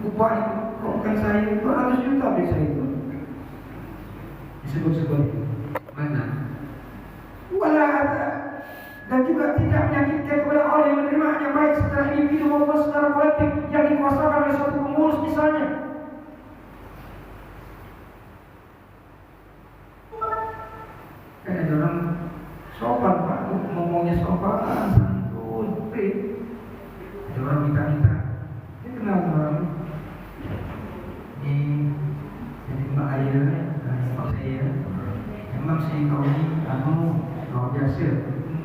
upah itu bukan saya 200 juta bisa itu disebut-sebut mana? Wala ada. Dan juga tidak menyakitkan kepada orang yang menerimanya baik secara individu maupun secara kolektif yang dikuasakan oleh suatu pengurus misalnya. si kau ini luar biasa.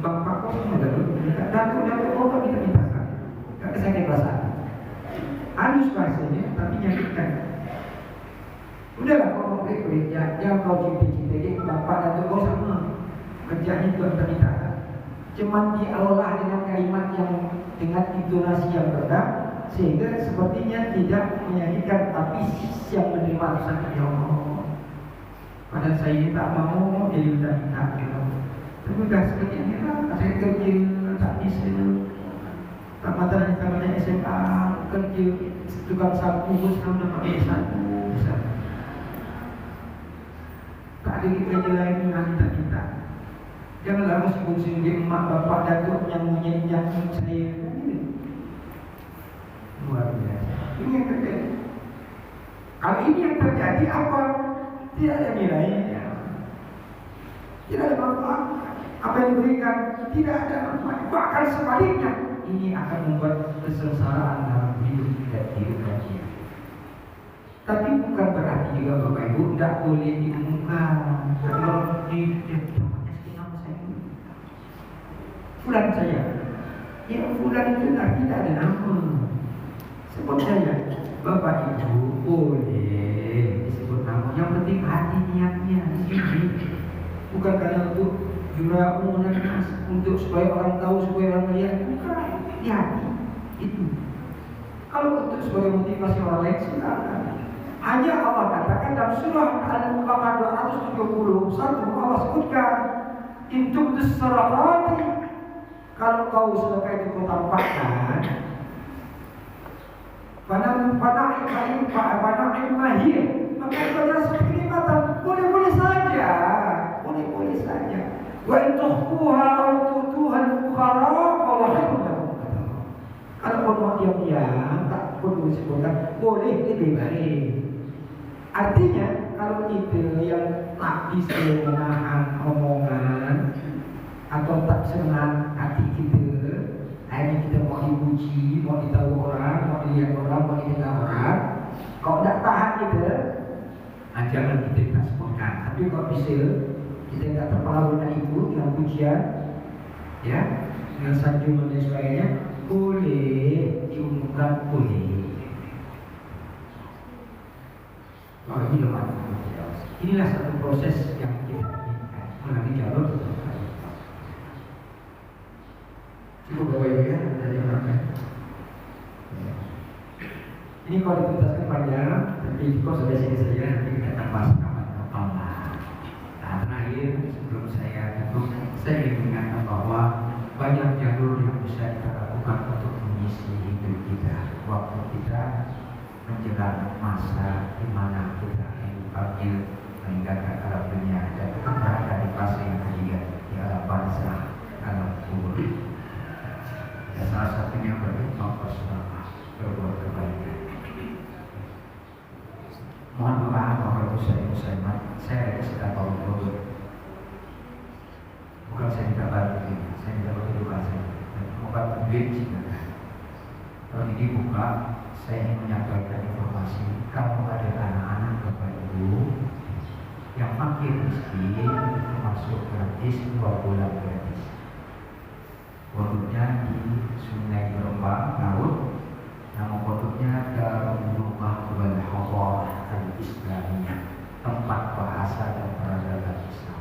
Bapak kau semua datuk kau tak minta kan? Tak kesakit perasaan. Halus bahasanya, tapi nyakitkan. Udahlah kau boleh jangan kau cinta-cinta bapak datuk kau sama. Kerjanya juga minta. Cuman diolah dengan kalimat yang dengan intonasi yang rendah, sehingga sepertinya tidak menyakitkan, tapi yang menerima sangat ya Allah. Padahal saya tak mau jadi minta-minta gitu. Tapi dah sekalian lah, saya kerja tak bisa, tak mata SMA kerja tukang sapu sekarang dah pakai S1 bisa. Tak ada kerja lain yang minta-minta. Janganlah musik-musik di emak bapak datuk yang menyanyi saya. Luar biasa. Ini yang terjadi. Kalau ini yang terjadi apa? Tidak ada nilainya. Tidak ada manfaat. Apa yang diberikan tidak ada manfaat. Bahkan sebaliknya, ini akan membuat kesengsaraan dalam hidup kita di. Tapi bukan berarti juga Bapak Ibu tidak boleh diumumkan. Kalau di Fulan saya, ya Fulan itu tidak ada nama. Sebut saya, Bapak Ibu boleh disebut nama. Yang penting hati niatnya di sini. Bukan karena untuk jura umum untuk supaya orang tahu, supaya orang melihat. Bukan, di hati itu. Kalau untuk sebagai motivasi orang lain silakan. Hanya Allah katakan dalam surah Al-Baqarah 271 Allah sebutkan intum dis-sadaqati. Kalau kau sedekah itu kau tampakkan, pada mahir, maka itu adalah satu kenikmatan. Boleh saja. Wa intukhfuha aw tutuha al-fuqara wallahu khairun. Kalau kau mau diam-diam, tak perlu disebutkan, boleh lebih baik. Artinya kalau kita yang tak bisa menahan omongan atau tak senang hati kita, akhirnya kita mau dipuji, mau ditahu orang, mau dilihat orang, mau didengar orang. Kalau tak tahan kita, jangan kita tak sebutkan. Tapi kalau bisa, kita tak terpengaruh dengan itu, dengan pujian, ya, dengan sanjungan dan sebagainya, boleh diumumkan, boleh. Kalau ini lemah, inilah satu proses yang kita inginkan melalui jalur. Cukup Bapak Ibu ya, dari orang. Ini kalau dituntaskan panjang, tapi kok sampai sini saja, nanti kita tambah kapan-kapan lah. Nah, terakhir sebelum saya tutup, saya ingin mengingatkan bahwa banyak jalur yang bisa kita lakukan untuk mengisi hidup kita, waktu kita menjelang masa di mana kita dipanggil meninggalkan alam dunia dan kita berada di fase yang ketiga, di alam barzakh, alam kubur. Dan salah satunya beriman bersedekah, berbuat kebaikan. Mohon maaf Bapak Ibu saya sedang tahu betul. Bukan saya tidak bantu ini, saya tidak bantu saya. Bukan duit juga. Kalau ini buka, saya ingin menyampaikan informasi. Kalau ada anak-anak Bapak Ibu yang fakir miskin, masuk gratis 2 bulan gratis. Pondoknya di Sungai Berembang Laut. Nama pondoknya Darul Rumah wal Hadarah Al-Islamiyah, tempat bahasa dan peradaban Islam.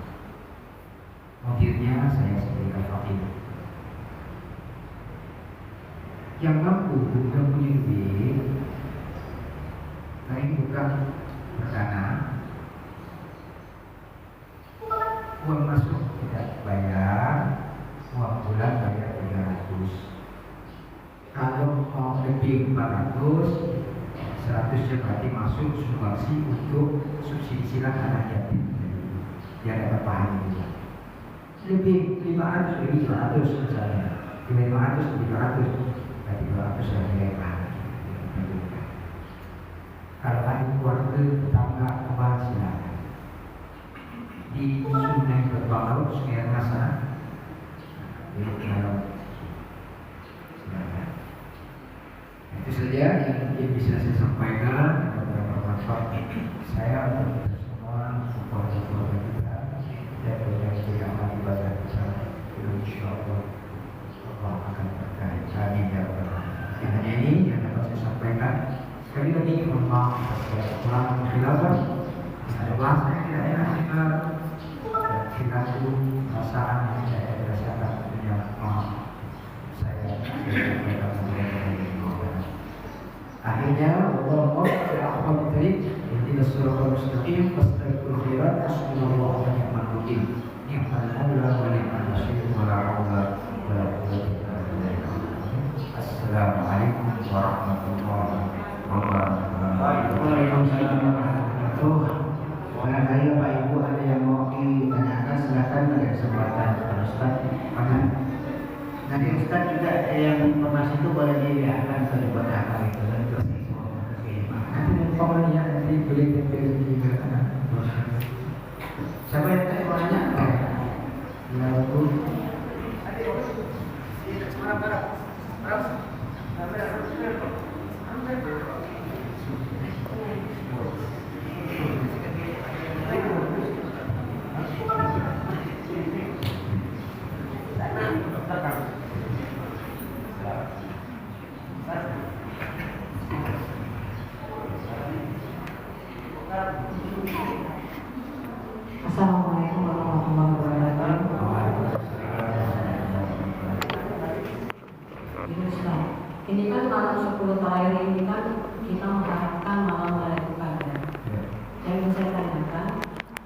Mudirnya saya sebagai fakir. Yang mampu yang punya duit, nah ini bukan perdana. Uang masuk tidak bayar, uang bulan bayar 300. Kalau mau lebih 400, 100 berarti masuk sumbangsi untuk subsidi silang anak yatim. Dia dapat paham juga. Lebih 500, lebih 200 misalnya. 500 lebih 200, berarti 200 yang nilai paham. Kalau ada keluarga tetangga apa silakan. Di Sungai Berbang Laut, Sungai Rasa, di Laut. Silakan. Itu saja yang bisa saya sampaikan. Beberapa manfaat saya untuk semua keluarga kita dan insyaallah Allah akan berkahi. Amin ya rabbal alamin. Hanya ini yang dapat saya sampaikan. Sekali lagi mohon maaf atas segala kekurangan dan khilafan. Ada bahasa yang tidak enak dengar dan kita pun perasaan yang saya rasakan yang maaf saya sampaikan akhirnya Allah akhwat tarik inna siratal mustaqim fastabiqul khairat hasbunallahu wa ni'mal wakil ni'mal maula wa ni'mal nasir wa la haula wa la quwwata illa billah. Assalamualaikum warahmatullahi wabarakatuh. Waalaikumsalam warahmatullahi wabarakatuh. Barangkali Bapak Ibu ada yang mau ditanyakan, silakan pada kesempatan Pak Ustaz. Nanti Ustaz juga yang informasi itu boleh dilihatkan ke depan akal itu dan terus nanti umpamanya nanti boleh dipilih juga. Siapa yang tanya banyak? Ya Bu. Assalamualaikum warahmatullahi wabarakatuh. Ini kan malam 10 terakhir ini kan kita mengharapkan malam Lailatul Qadar. Yang ingin saya tanyakan,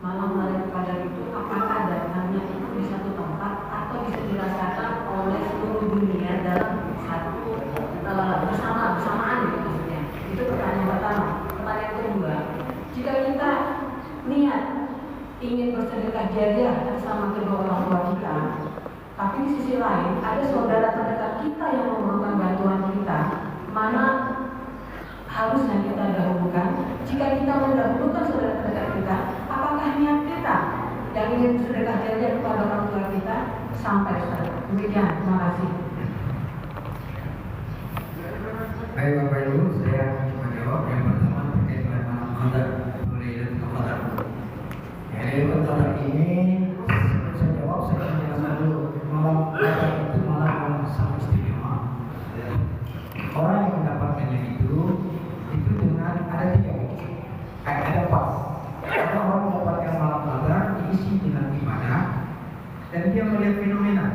malam Lailatul Qadar itu apakah datangnya itu di satu tempat atau bisa dirasakan oleh seluruh dunia dalam satu bersamaan gitu maksudnya. Itu pertanyaan pertama. Pertanyaan kedua, jika kita niat ingin bersedekah jariah bersama kedua orang tua kita, tapi di sisi lain ada saudara terdekat kita yang memerlukan bantuan kita, mana harusnya kita dahulukan? Jika kita mendahulukan saudara terdekat kita, apakah niat kita yang ingin bersedekah jariah kepada orang tua kita sampai saudara? Demikian, terima kasih. Baik Bapak Ibu, saya menjawab yang pertama terkait dengan malam Qadar, Lailatul Qadar. Lailatul Qadar ini saya jawab saya menjelaskan dulu. Malam Qadar itu malam yang sangat istimewa. Orang yang mendapatkannya itu dengan ada 3 ada 4. Ada orang mendapatkan malam Qadar diisi dengan ibadah dan dia melihat fenomena.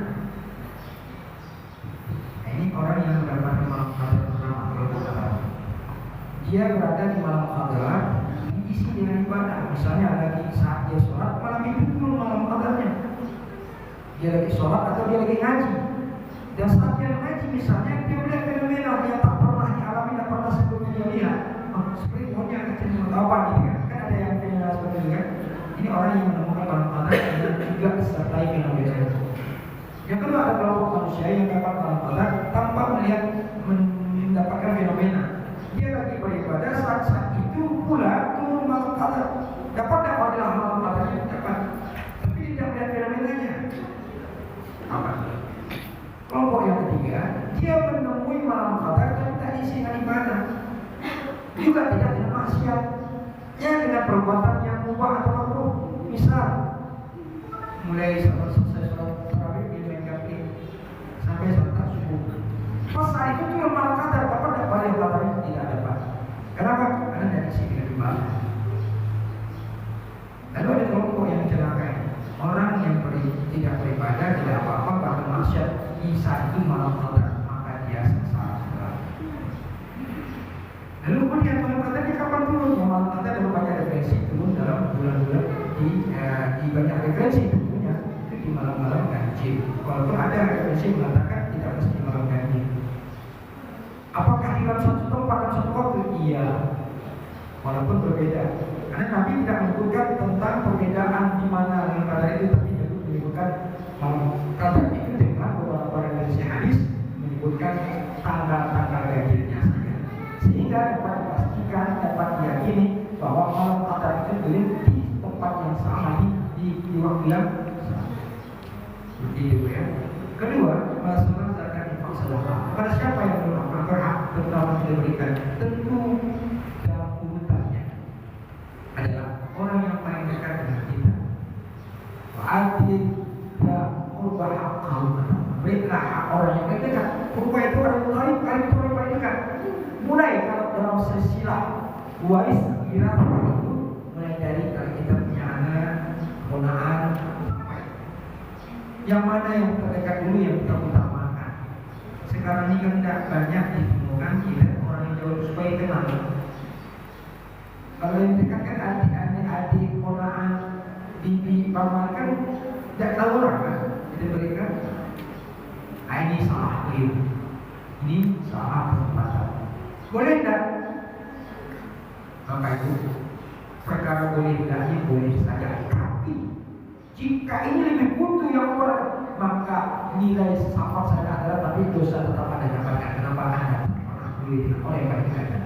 Nah, ini orang yang mendapatkan malam Qadar pertama. Dia berada di malam Qadar diisi dengan ibadah. Misalnya lagi saat dia sholat, malam itu dulu malam Qadarnya. Dia lagi sholat atau dia lagi ngaji. Dan saat dia ngaji misalnya, dia melihat fenomena yang tak pernah dialami, tak pernah sebelumnya dia lihat. Seperti maunya kecil apa gitu kan. Kan ada yang fenomena seperti itu kan. Ini orang yang menemukan malam Qadar dan juga disertai fenomena itu. Yang kedua ada kelompok manusia yang dapat malam Qadar tanpa mendapatkan fenomena. Dia lagi beribadah saat itu pula turun malam Qadar. Dapat fadilah malam Qadarnya dapat, tapi tidak melihat fenomenanya. Apa? Kelompok yang ketiga, dia menemui malam Qadar dan tak diisi dengan ibadah, juga tidak dengan maksiat, ya dengan perbuatan yang mubah atau makruh. Misal, mulai selesai sholat tarawih di main gapli sampai sholat subuh. Pas saat itu turun malam Qadar, dapat fadilah Qadarnya tidak dapat. Kenapa? Karena tidak diisi dengan ibadah. Lalu ada kelompok yang celaka, orang yang tidak beribadah, tidak apa-apa, bahkan maksiat bisa itu malam Qadar, maka dia sengsara. Lalu kemudian malam Qadarnya kapan turun? Ya, malam Qadar ada banyak referensi turun dalam bulan-bulan di banyak referensi tentunya itu di malam-malam ganjil. Walaupun ada referensi mengatakan tidak mesti malam ganjil. Apakah di dalam satu tempat dan satu waktu? Iya, walaupun berbeda. Karena Nabi tidak menyebutkan tentang perbedaan di mana malam Qadar itu, tapi menyebutkan malam Qadar itu dengan beberapa referensi hadis menyebutkan tanggal-tanggal ganjilnya saja, sehingga dapat dipastikan, dapat diyakini bahwa malam Qadar itu berdiri di tempat yang sama, di waktu yang sama. Seperti itu ya. Kedua, masalah zakat infak sedekah. Pada siapa yang berhak terutama tidak diberikan? Tentu dalam urutannya adalah orang yang paling dekat dengan kita. Wa'atin ya qurba haqqahu. berilah hak orang yang paling dekat. Kurba itu orang Thalib, itu orang paling dekat. Mulai kalau dalam silsilah waris kira itu mulai dari kalau kita punya anak, keponakan, yang mana yang terdekat dulu yang kita utamakan. Sekarang ini kan tidak banyak ditemukan kita orang yang jauh supaya kenal. Kalau yang dekat kan adik-adik, keponakan, bibi, paman kan tidak tahu orang kan. Jadi mereka ini salah ini salah kesempatan. Boleh tidak? Maka itu perkara boleh tidaknya boleh saja. Tapi jika ini lebih butuh yang berat, maka nilai safar saya adalah tapi dosa tetap ada dapatkan. Kenapa ada? Karena boleh tidak oleh baik ada.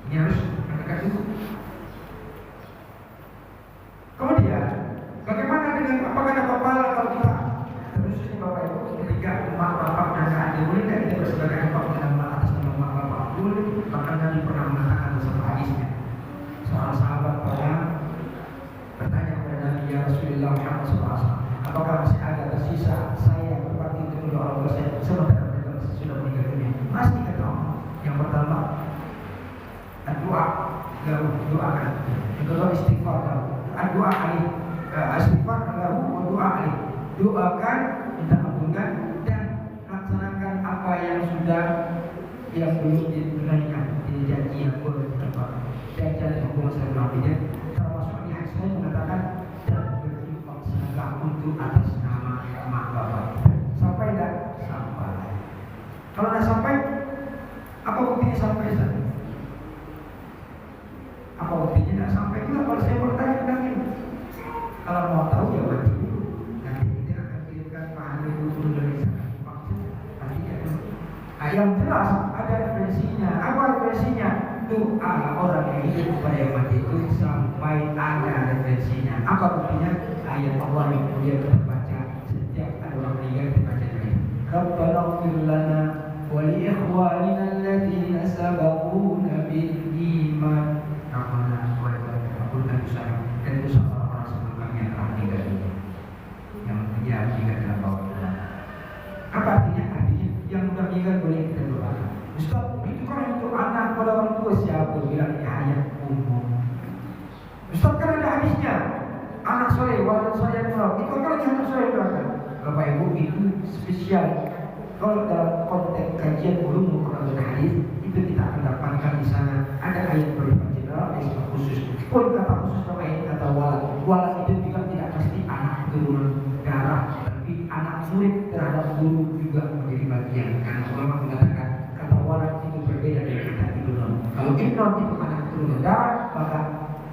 Ini harus mendekat dulu. Kemudian bagaimana dengan apakah ada pahala kalau kita khususnya bapak ibu ketika emak bapak dan adik boleh tidak kita berseberangan bapak dengan emak atas nama emak bapak boleh. Bahkan Nabi pernah mengatakan dalam hadisnya seorang sahabat bertanya kepada Nabi, ya Rasulullah Muhammad SAW, apakah masih ada tersisa saya yang berbakti untuk kedua orang tua saya sementara mereka sudah meninggal dunia? Masih kata Allah. Yang pertama doa, doakan. Yang kedua istighfar, doa alih, istighfar lahu, doa alih. Doakan, minta ampunkan dan laksanakan apa yang sudah yang belum ditunaikan. Ini janji yang boleh ditebak. Dan jangan hukuman selama-lamanya. Termasuk di hadis saya mengatakan dan berinfak sedekah untuk atas nama emak bapak. Sampai tidak? Sampai. Kalau tidak sampai, apa buktinya sampai? Apa buktinya tidak sampai juga? Kalau saya bertanya lagi, kalau mau tahu ya wajib dulu. Nanti kita akan kirimkan pahala dulu dari sana. Maksudnya yang jelas ada referensinya. Apa referensinya? Doa orang yang hidup kepada yang mati itu sampai ada referensinya. Apa buktinya? Ayat Allah yang kemudian kita baca setiap ada orang meninggal kita baca dari Rabbana ighfir lana wa li ikhwanina alladziina sabaquna bil iman. Rabbana wa ampunkan dosa dan dosa orang sebelum kami yang telah meninggal dunia. Yang dia meninggal dalam bawah. Apa artinya? Artinya yang sudah meninggal boleh kita doakan. Ustaz, itu kan untuk anak pada orang tua siapa bilang ayat umum. Ustaz kan ada hadisnya. Anak soleh, walad soleh yang murah. Itu kan anak soleh doakan. Bapak Ibu itu spesial. Kalau dalam konteks kajian ulum Quran dan hadis itu kita akan dapatkan di sana ada ayat bersifat general, ayat khusus. Pun kata khusus sama ini kata walad. Walad itu juga tidak pasti anak keturunan darah, tapi anak murid terhadap guru juga menjadi bagian. Karena ulama mengatakan kata walad itu berbeda dari kata ibnon. Kalau ibnon itu anak keturunan darah, maka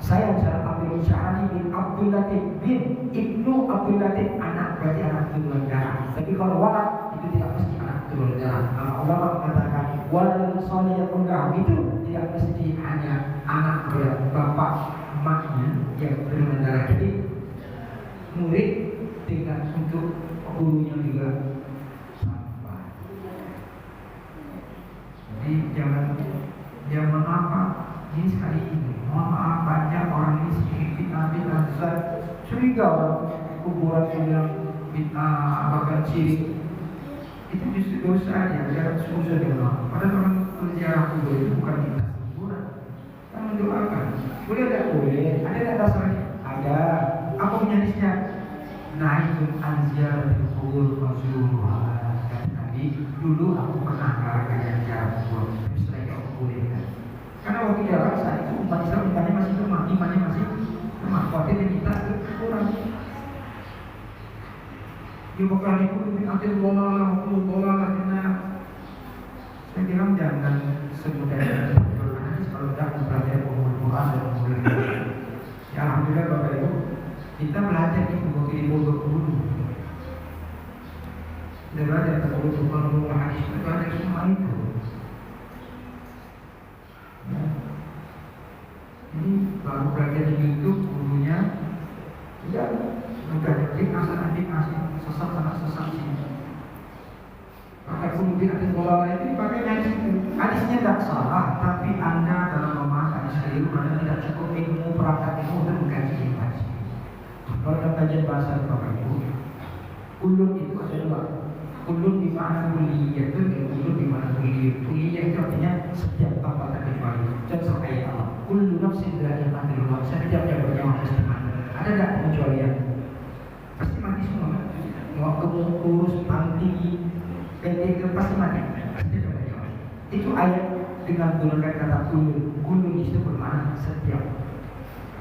saya misalnya Abdul Syahani bin Abdul Latif bin Ibnu Abdul Latif anak berarti anak keturunan darah. Tapi kalau walad itu tidak mesti anak keturunan darah. Allah mengatakan walad soleh yang mudah itu tidak mesti hanya anak bapak emaknya yang keturunan darah. Jadi murid dengan untuk gurunya juga sama. Jadi jangan apa ini sekali ini. Mohon maaf banyak orang ini sedikit bid'ah besar. Curiga orang kuburan yang bid'ah bahkan syirik itu justru dosa dia jangan susah dengan Allah. Padahal orang berziarah kubur itu bukan bid'ah kuburan. Kita mendoakan. Boleh tidak boleh? Ada tidak dasarnya? Ada. Apa hadisnya? Naikun anziaratul kubur fazluha. Kata Nabi, dulu aku pernah melakukan ziarah kubur. Setelah itu aku bolehkan. Karena waktu jarak saat itu umat Islam masih lemah, imannya masih lemah. Khawatir kita kurang. Yubakal itu akhir bola karena saya bilang jangan semudah itu. Kalau tidak belajar Al-Quran dan Al-Quran. Ya alhamdulillah Bapak Ibu, kita belajar di bodoh dulu. Kita belajar kalau hadis itu ada semua itu. Ini baru belajar di YouTube gurunya ya udah adik kasih sesat sangat sesat sih. Pakai puluh atas bola itu dipakai hadisnya tidak salah, tapi anda dalam memahami hadis keliru anda tidak cukup ilmu perangkat ilmu untuk mengkaji hadis. Kalau dalam kajian bahasa Bapak Ibu, Kulun itu ada dua. Kulun di mana kulliyatun dan kulun di mana kulliyat. Kulliyat itu artinya setiap tanpa terkecuali. Contoh ayat Allah. Kullu nafsin dha'iqatul maut. Setiap yang bernyawa pasti mati. Ada tak pengecualian? Pasti mati semua. Mau kurus, tinggi, pendek, pasti mati. Pasti ada nyawa. Itu ayat dengan menggunakan kata kulun. Kulun itu bermakna setiap.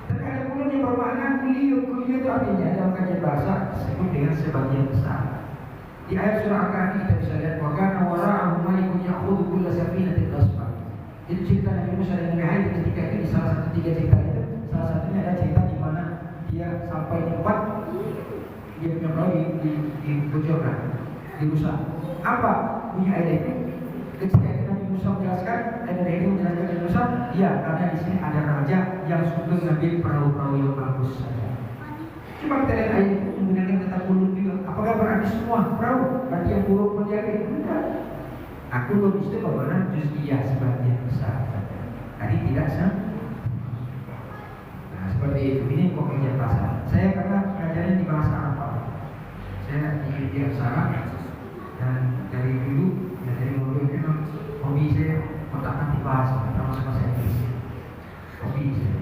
Tapi ada kulun yang bermakna kulliyat. Kulliyat itu artinya dalam kajian bahasa disebut dengan sebagian besar. Di ayat surah Al-Kahfi kita bisa lihat wa kana wara'ahum malikun ya'khudhu kulla safinatin ghasban. Itu cerita Nabi Musa dan Nabi Khadir ketika itu di salah satu tiga cerita itu, salah satunya ada cerita di mana dia sampai di tempat dia punya perahu dibocorkan, dirusak. Apa bunyi ayat itu? Ketika itu Nabi Musa menjelaskan dan Nabi itu menjelaskan Nabi Musa, ya karena di sini ada raja yang suka mengambil perahu-perahu yang bagus saja. Cuma kita lihat ayat itu menggunakan kata kulun juga. Apakah berarti semua perahu? Berarti yang buruk pun diambil? Enggak. Aku logis itu bagaimana juz'iyah sebagian besar. Tadi tidak Nah seperti itu. Ini pokoknya bahasa. Saya karena belajarnya di bahasa Arab. Saya di Arab dan dari dulu ya dari mulai memang hobi saya otak-atik bahasa termasuk bahasa Inggris. Hobi saya.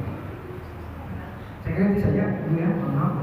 Saya kira itu saja dulu ya, mohon maaf.